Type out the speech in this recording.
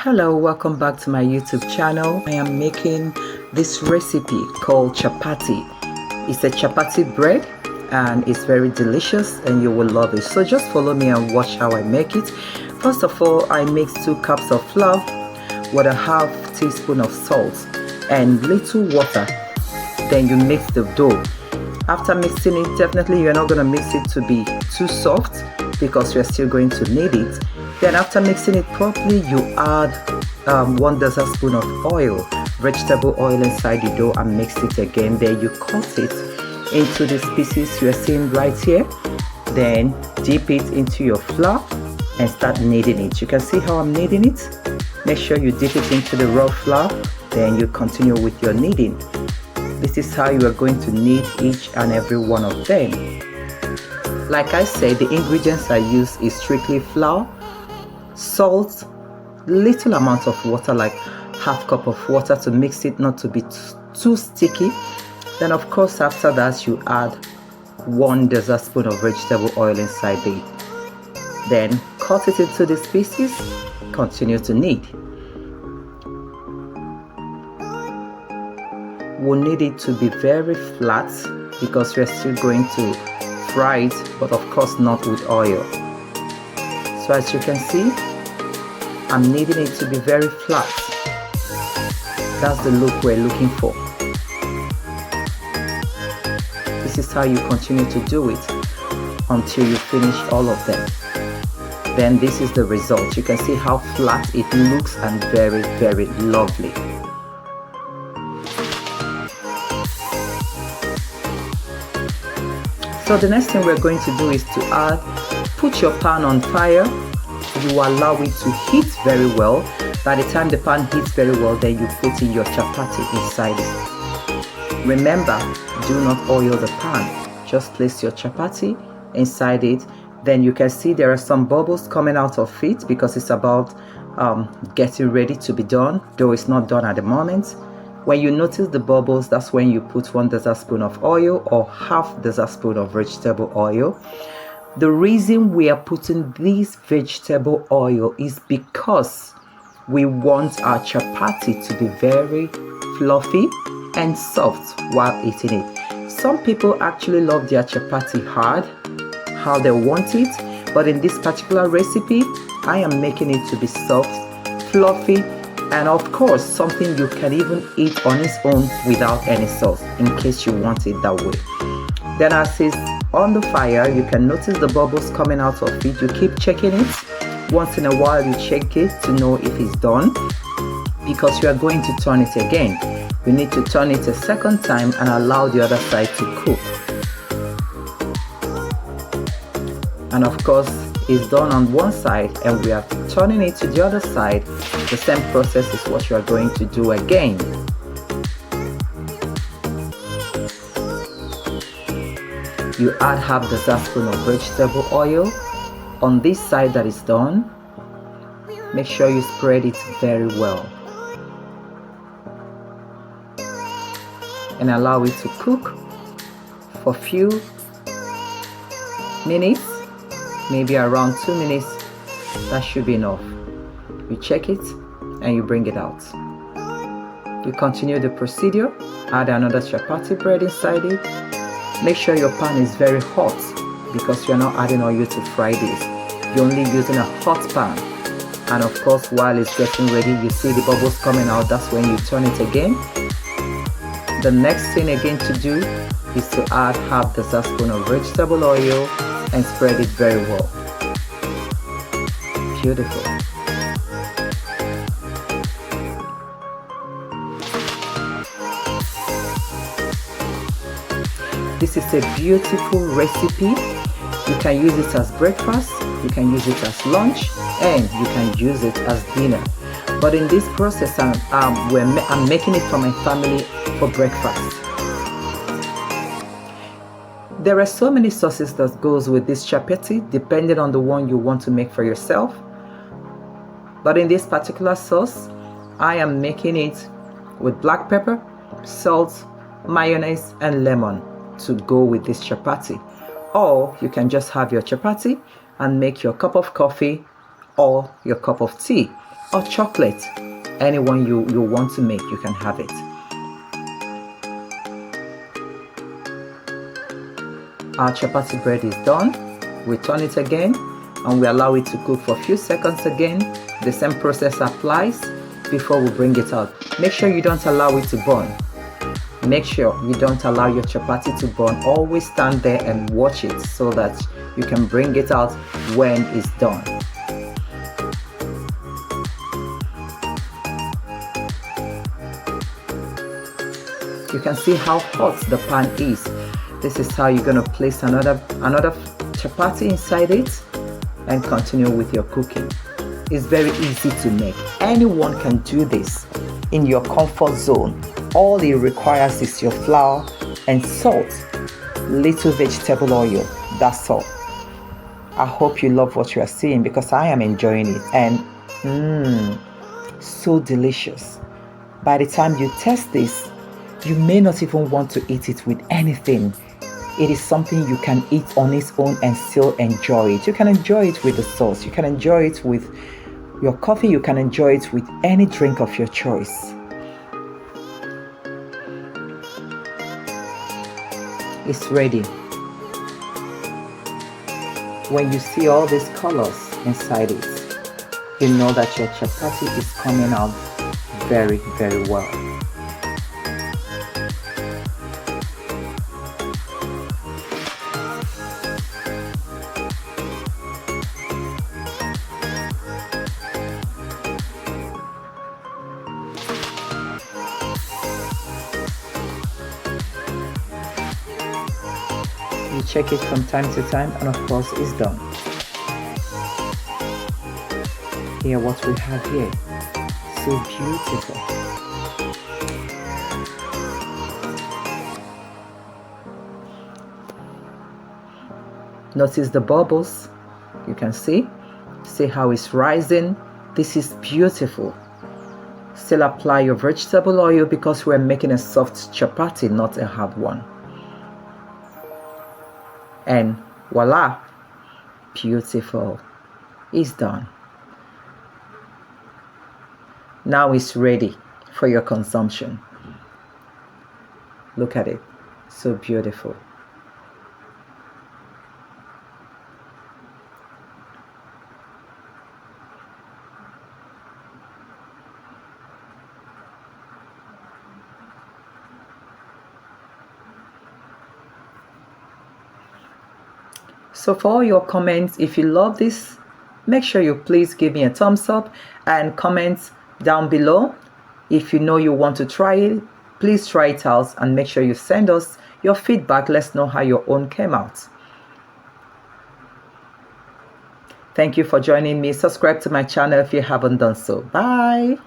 Hello, welcome back to my YouTube channel. I am making this recipe called chapati. It's a chapati bread and it's very delicious and you will love it. So just follow me and watch how I make it. First of all, I mix 2 cups of flour with a ½ teaspoon of salt and little water. Then you mix the dough. After mixing it, definitely you're not going to mix it to be too soft because you're still going to knead it. Then after mixing it properly, you add 1 dessertspoon of oil, vegetable oil inside the dough, and mix it again. Then you cut it into the pieces you're seeing right here. Then dip it into your flour and start kneading it. You can see how I'm kneading it. Make sure you dip it into the raw flour. Then you continue with your kneading. This is how you are going to knead each and every one of them. Like I said, the ingredients I use is strictly flour, salt, little amount of water, like ½ cup of water to mix it not to be too sticky. Then of course after that you add 1 dessertspoon of vegetable oil inside it. Then cut it into these pieces, continue to knead. We'll need it to be very flat because we're still going to fry it, but of course not with oil. So as you can see, I'm kneading it to be very flat. That's the look we're looking for. This is how you continue to do it until you finish all of them. Then this is the result. You can see how flat it looks and very, very lovely. So the next thing we're going to do is to put your pan on fire. You allow it to heat very well. By the time the pan heats very well, then you put in your chapati inside it. Remember, do not oil the pan. Just place your chapati inside it. Then you can see there are some bubbles coming out of it because it's about getting ready to be done, though it's not done at the moment. When you notice the bubbles, that's when you put 1 dessertspoon of oil or ½ dessertspoon of vegetable oil. The reason we are putting this vegetable oil is because we want our chapati to be very fluffy and soft while eating it. Some people actually love their chapati hard, how they want it, but in this particular recipe, I am making it to be soft, fluffy, and of course something you can even eat on its own without any sauce in case you want it that way. Then as it's on the fire, you can notice the bubbles coming out of it. You keep checking it. Once in a while you check it to know if it's done because you are going to turn it again. You need to turn it a second time and allow the other side to cook. And of course it's done on one side and we are turning it to the other side. The same process is what you are going to do again. You add ½ dessertspoon of vegetable oil on this side that is done. Make sure you spread it very well and allow it to cook for a few minutes, maybe around 2 minutes. That should be enough. You check it and you bring it out. You continue the procedure. Add another chapati bread inside it. Make sure your pan is very hot because you're not adding oil to fry this. You're only using a hot pan. And of course, while it's getting ready, you see the bubbles coming out. That's when you turn it again. The next thing again to do is to add ½ dessertspoon of vegetable oil and spread it very well. Beautiful. This is a beautiful recipe. You can use it as breakfast, you can use it as lunch, and you can use it as dinner. But in this process, I'm making it for my family for breakfast. There are so many sauces that goes with this chapati, depending on the one you want to make for yourself. But in this particular sauce, I am making it with black pepper, salt, mayonnaise, and lemon to go with this chapati. Or you can just have your chapati and make your cup of coffee or your cup of tea or chocolate. Anyone you want to make, you can have it. Our chapati bread is done. We turn it again and we allow it to cook for a few seconds again. The same process applies before we bring it out. Make sure you don't allow it to burn. Make sure you don't allow your chapati to burn. Always stand there and watch it so that you can bring it out when it's done. You can see how hot the pan is. This is how you're going to place another chapati inside it and continue with your cooking. It's very easy to make. Anyone can do this in your comfort zone. All it requires is your flour and salt, little vegetable oil. That's all. I hope you love what you are seeing because I am enjoying it, and so delicious. By the time you test this, you may not even want to eat it with anything. It is something you can eat on its own and still enjoy it. You can enjoy it with the sauce. You can enjoy it with your coffee. You can enjoy it with any drink of your choice. It's ready. When you see all these colors inside it, you know that your chapati is coming out very, very well. You check it from time to time, and of course it's done. Here what we have here, so beautiful. Notice the bubbles. You can see how it's rising. This is beautiful. Still apply your vegetable oil because we're making a soft chapati, not a hard one. And voila, beautiful. It's done. Now it's ready for your consumption. Look at it, so beautiful. So for all your comments, if you love this, make sure you please give me a thumbs up and comment down below. If you know you want to try it, please try it out and make sure you send us your feedback. Let's know how your own came out. Thank you for joining me. Subscribe to my channel if you haven't done so. Bye.